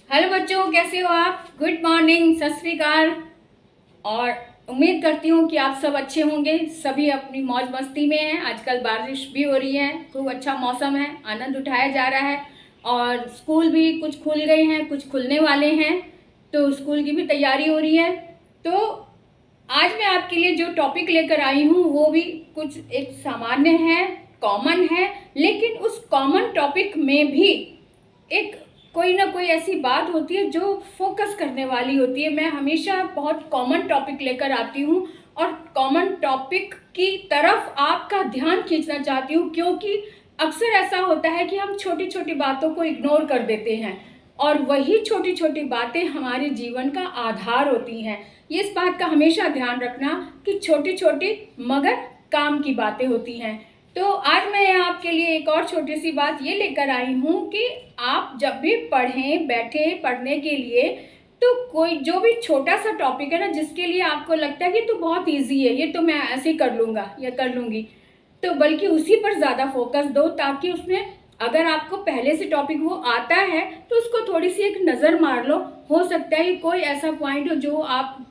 Hello बच्चों, कैसे हो आप? गुड मॉर्निंग, सत श्री अकाल। और उम्मीद करती हूँ कि आप सब अच्छे होंगे। सभी अपनी मौज मस्ती में हैं। आजकल बारिश भी हो रही है, खूब अच्छा मौसम है, आनंद उठाया जा रहा है। और स्कूल भी कुछ खुल गए हैं, कुछ खुलने वाले हैं, तो स्कूल की भी तैयारी हो रही है। तो आज मैं आपके लिए जो टॉपिक लेकर आई हूँ वो भी कुछ एक सामान्य है, कॉमन है, लेकिन उस कॉमन टॉपिक में भी एक कोई ना कोई ऐसी बात होती है जो फोकस करने वाली होती है। मैं हमेशा बहुत कॉमन टॉपिक लेकर आती हूँ और कॉमन टॉपिक की तरफ आपका ध्यान खींचना चाहती हूँ, क्योंकि अक्सर ऐसा होता है कि हम छोटी छोटी बातों को इग्नोर कर देते हैं और वही छोटी छोटी बातें हमारे जीवन का आधार होती हैं। ये इस बात का हमेशा ध्यान रखना कि छोटी छोटी मगर काम की बातें होती हैं। तो आज मैं आपके लिए एक और छोटी सी बात ये लेकर आई हूँ कि आप जब भी पढ़ें, बैठें पढ़ने के लिए, तो कोई जो भी छोटा सा टॉपिक है ना, जिसके लिए आपको लगता है कि तो बहुत इजी है, ये तो मैं ऐसे ही कर लूँगा या कर लूँगी, तो बल्कि उसी पर ज़्यादा फोकस दो, ताकि उसमें अगर आपको पहले से टॉपिक वो आता है तो उसको थोड़ी सी एक नज़र मार लो। हो सकता है कोई ऐसा पॉइंट हो जो आप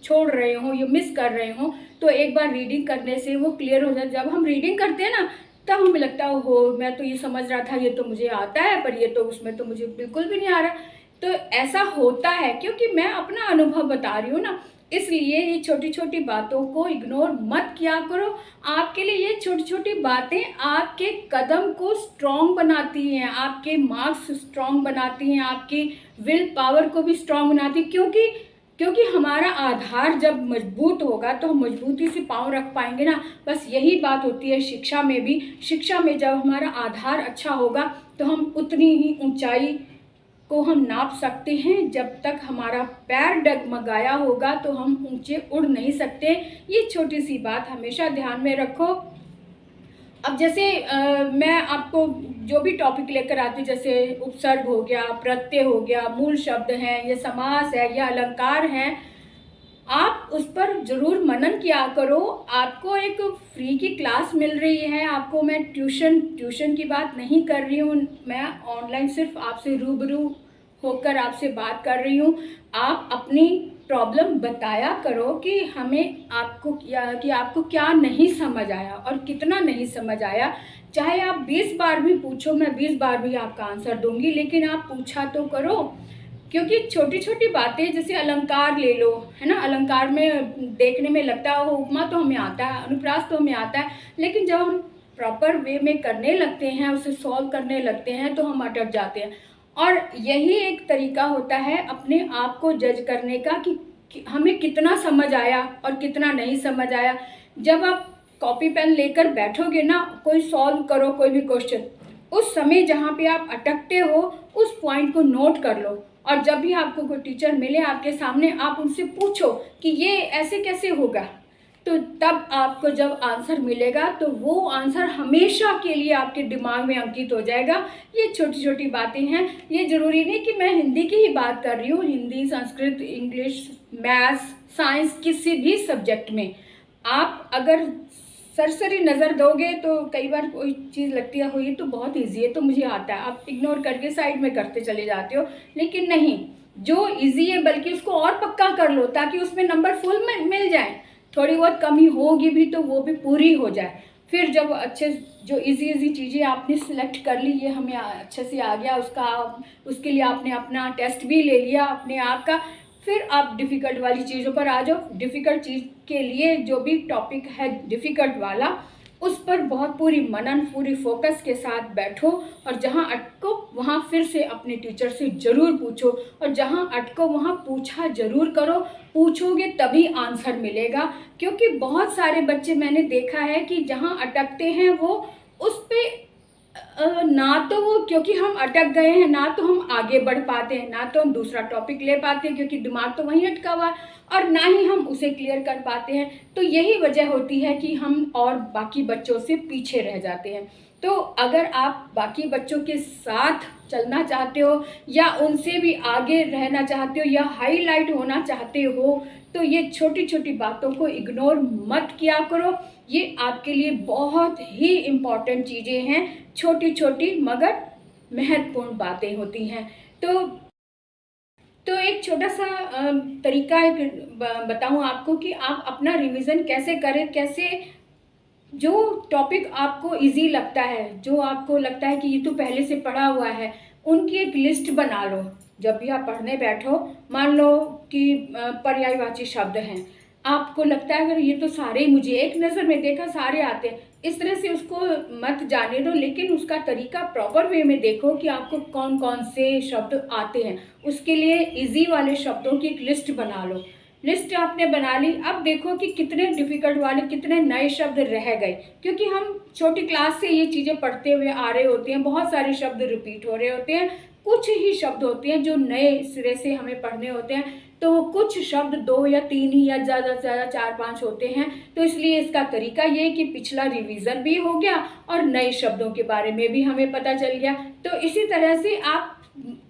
छोड़ रहे हो या मिस कर रहे हो, तो एक बार रीडिंग करने से वो क्लियर हो जाए। जब हम रीडिंग करते हैं ना, तब हमें लगता है हो मैं तो ये समझ रहा था, ये तो मुझे आता है, पर ये तो उसमें तो मुझे बिल्कुल भी नहीं आ रहा। तो ऐसा होता है क्योंकि मैं अपना अनुभव बता रही हूँ ना, इसलिए ये छोटी छोटी बातों को इग्नोर मत किया करो। आपके लिए ये छोटी छोटी बातें आपके कदम को स्ट्रॉन्ग बनाती हैं, आपके मार्क्स स्ट्रॉन्ग बनाती हैं, आपकी विल पावर को भी स्ट्रॉन्ग बनाती, क्योंकि हमारा आधार जब मजबूत होगा तो हम मजबूती से पाँव रख पाएंगे ना। बस यही बात होती है शिक्षा में भी। शिक्षा में जब हमारा आधार अच्छा होगा तो हम उतनी ही ऊंचाई को हम नाप सकते हैं। जब तक हमारा पैर डगमगाया होगा तो हम ऊंचे उड़ नहीं सकते। ये छोटी सी बात हमेशा ध्यान में रखो। अब जैसे मैं आपको जो भी टॉपिक लेकर आती हूँ, जैसे उपसर्ग हो गया, प्रत्यय हो गया, मूल शब्द हैं, ये समास है या अलंकार हैं, आप उस पर जरूर मनन किया करो। आपको एक फ्री की क्लास मिल रही है, आपको मैं ट्यूशन की बात नहीं कर रही हूँ, मैं ऑनलाइन सिर्फ आपसे रूबरू होकर आपसे बात कर रही हूँ। आप अपनी प्रॉब्लम बताया करो कि आपको क्या नहीं समझ आया और कितना नहीं समझ आया। चाहे आप 20 बार भी पूछो, मैं 20 बार भी आपका आंसर दूंगी, लेकिन आप पूछा तो करो। क्योंकि छोटी छोटी बातें, जैसे अलंकार ले लो, है ना, अलंकार में देखने में लगता है वो उपमा तो हमें आता है, अनुप्रास तो हमें आता है, लेकिन जब हम प्रॉपर वे में करने लगते हैं, उसे सॉल्व करने लगते हैं, तो हम अटक जाते हैं। और यही एक तरीका होता है अपने आप को जज करने का कि हमें कितना समझ आया और कितना नहीं समझ आया। जब आप कॉपी पेन लेकर बैठोगे ना, कोई सॉल्व करो कोई भी क्वेश्चन, उस समय जहाँ पे आप अटकते हो उस पॉइंट को नोट कर लो, और जब भी आपको कोई टीचर मिले आपके सामने, आप उनसे पूछो कि ये ऐसे कैसे होगा, तो तब आपको जब आंसर मिलेगा तो वो आंसर हमेशा के लिए आपके दिमाग में अंकित हो जाएगा। ये छोटी छोटी बातें हैं। ये ज़रूरी नहीं कि मैं हिंदी की ही बात कर रही हूँ, Hindi, Sanskrit, English, maths, science, किसी भी सब्जेक्ट में आप अगर सरसरी नज़र दोगे तो कई बार कोई चीज़ लगती है हो ये तो बहुत ईजी है, तो मुझे आता है, आप इग्नोर करके साइड में करते चले जाते हो। लेकिन नहीं, जो ईजी है बल्कि उसको और पक्का कर लो, ताकि उसमें नंबर फुल में मिल जाए। थोड़ी बहुत कमी होगी भी तो वो भी पूरी हो जाए। फिर जब अच्छे जो इजी चीज़ें आपने सिलेक्ट कर ली, ये हमें अच्छे से आ गया, उसके लिए आपने अपना टेस्ट भी ले लिया अपने आप का, फिर आप डिफ़िकल्ट वाली चीज़ों पर आ जाओ। डिफ़िकल्ट चीज़ के लिए जो भी टॉपिक है डिफ़िकल्ट वाला, उस पर बहुत पूरी मनन, पूरी फोकस के साथ बैठो, और जहाँ अटको वहाँ फिर से अपने टीचर से ज़रूर पूछो, और जहाँ अटको वहाँ पूछा ज़रूर करो। पूछोगे तभी आंसर मिलेगा, क्योंकि बहुत सारे बच्चे मैंने देखा है कि जहाँ अटकते हैं वो उस पर ना तो वो, क्योंकि हम अटक गए हैं, ना तो हम आगे बढ़ पाते हैं, ना तो हम दूसरा टॉपिक ले पाते हैं, क्योंकि दिमाग तो वहीं अटका हुआ है, और ना ही हम उसे क्लियर कर पाते हैं। तो यही वजह होती है कि हम और बाकी बच्चों से पीछे रह जाते हैं। तो अगर आप बाकी बच्चों के साथ चलना चाहते हो, या उनसे भी आगे रहना चाहते हो, या हाईलाइट होना चाहते हो, तो ये छोटी छोटी बातों को इग्नोर मत किया करो। ये आपके लिए बहुत ही इम्पॉर्टेंट चीज़ें हैं, छोटी छोटी मगर महत्वपूर्ण बातें होती हैं। तो तो एक छोटा सा तरीका बताऊं आपको कि आप अपना रिवीजन कैसे करें, कैसे जो टॉपिक आपको इजी लगता है, जो आपको लगता है कि ये तो पहले से पढ़ा हुआ है, उनकी एक लिस्ट बना लो। जब भी आप पढ़ने बैठो, मान लो कि पर्यायवाची शब्द हैं, आपको लगता है अगर ये तो सारे ही मुझे एक नज़र में देखा सारे आते हैं, इस तरह से उसको मत जाने दो, लेकिन उसका तरीका प्रॉपर वे में देखो कि आपको कौन कौन से शब्द आते हैं। उसके लिए इजी वाले शब्दों की एक लिस्ट बना लो। लिस्ट आपने बना ली, अब देखो कि कितने डिफ़िकल्ट वाले, कितने नए शब्द रह गए, क्योंकि हम छोटी क्लास से ये चीज़ें पढ़ते हुए आ रहे होते हैं, बहुत सारे शब्द रिपीट हो रहे होते हैं, कुछ ही शब्द होते हैं जो नए सिरे से हमें पढ़ने होते हैं, तो कुछ शब्द 2 या 3 ही या ज़्यादा से ज़्यादा 4-5 होते हैं। तो इसलिए इसका तरीका ये है कि पिछला रिवीजन भी हो गया और नए शब्दों के बारे में भी हमें पता चल गया। तो इसी तरह से आप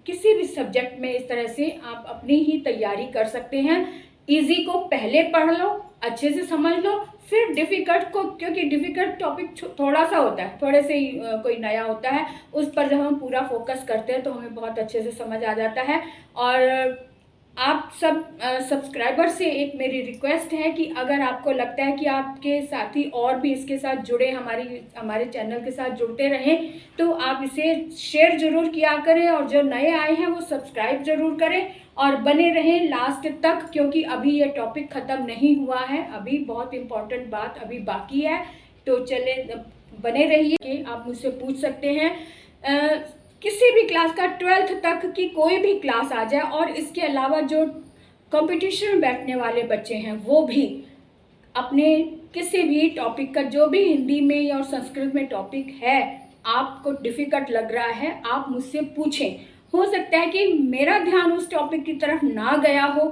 किसी भी सब्जेक्ट में इस तरह से आप अपनी ही तैयारी कर सकते हैं। इजी को पहले पढ़ लो, अच्छे से समझ लो, फिर डिफ़िकल्ट को, क्योंकि डिफ़िकल्ट टॉपिक थोड़ा सा होता है, थोड़े से ही कोई नया होता है, उस पर जब हम पूरा फोकस करते हैं तो हमें बहुत अच्छे से समझ आ जाता है। और आप सब सब्सक्राइबर से एक मेरी रिक्वेस्ट है कि अगर आपको लगता है कि आपके साथी और भी इसके साथ जुड़े, हमारे चैनल के साथ जुड़ते रहें, तो आप इसे शेयर ज़रूर किया करें, और जो नए आए हैं वो सब्सक्राइब ज़रूर करें और बने रहें लास्ट तक, क्योंकि अभी ये टॉपिक ख़त्म नहीं हुआ है, अभी बहुत इम्पॉर्टेंट बात अभी बाकी है। तो चले बने रहिए कि आप मुझसे पूछ सकते हैं किसी भी क्लास का, 12th तक की कोई भी क्लास आ जाए। और इसके अलावा जो कंपटीशन में बैठने वाले बच्चे हैं वो भी अपने किसी भी टॉपिक का, जो भी हिंदी में या संस्कृत में टॉपिक है, आपको डिफ़िकल्ट लग रहा है, आप मुझसे पूछें। हो सकता है कि मेरा ध्यान उस टॉपिक की तरफ ना गया हो,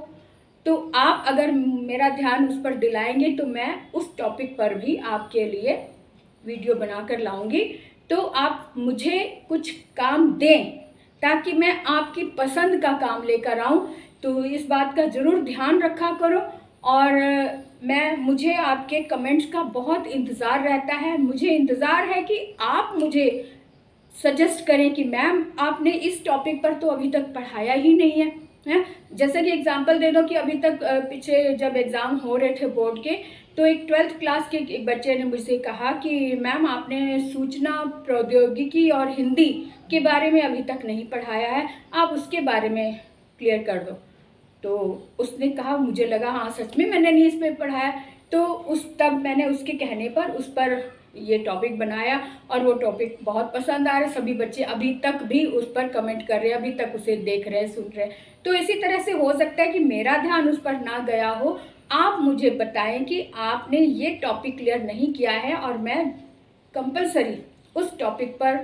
तो आप अगर मेरा ध्यान उस पर दिलाएंगे तो मैं उस टॉपिक पर भी आपके लिए वीडियो बनाकर लाऊंगी। तो आप मुझे कुछ काम दें ताकि मैं आपकी पसंद का काम लेकर आऊं। तो इस बात का ज़रूर ध्यान रखा करो। और मुझे आपके कमेंट्स का बहुत इंतज़ार रहता है। मुझे इंतज़ार है कि आप मुझे सजेस्ट करें कि मैम आपने इस टॉपिक पर तो अभी तक पढ़ाया ही नहीं है। जैसे कि एग्जांपल दे दो कि अभी तक पीछे जब एग्ज़ाम हो रहे थे बोर्ड के, तो एक 12th क्लास के एक बच्चे ने मुझसे कहा कि मैम आपने सूचना प्रौद्योगिकी और हिंदी के बारे में अभी तक नहीं पढ़ाया है, आप उसके बारे में क्लियर कर दो। तो उसने कहा, मुझे लगा हाँ सच में मैंने नहीं इस पर पढ़ाया। तो तब मैंने उसके कहने पर उस पर ये टॉपिक बनाया और वो टॉपिक बहुत पसंद आ रहा है। सभी बच्चे अभी तक भी उस पर कमेंट कर रहे हैं, अभी तक उसे देख रहे हैं, सुन रहे हैं। तो इसी तरह से हो सकता है कि मेरा ध्यान उस पर ना गया हो, आप मुझे बताएं कि आपने ये टॉपिक क्लियर नहीं किया है और मैं कंपलसरी उस टॉपिक पर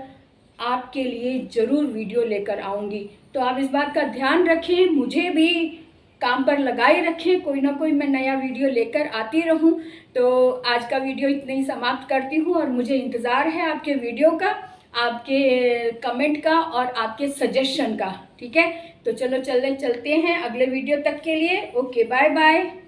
आपके लिए ज़रूर वीडियो लेकर आऊँगी। तो आप इस बात का ध्यान रखें, मुझे भी काम पर लगाए रखें, कोई ना कोई मैं नया वीडियो लेकर आती रहूं। तो आज का वीडियो इतने ही समाप्त करती हूं और मुझे इंतज़ार है आपके वीडियो का, आपके कमेंट का और आपके सजेशन का। ठीक है, तो चलो चलते हैं अगले वीडियो तक के लिए। Okay, bye bye.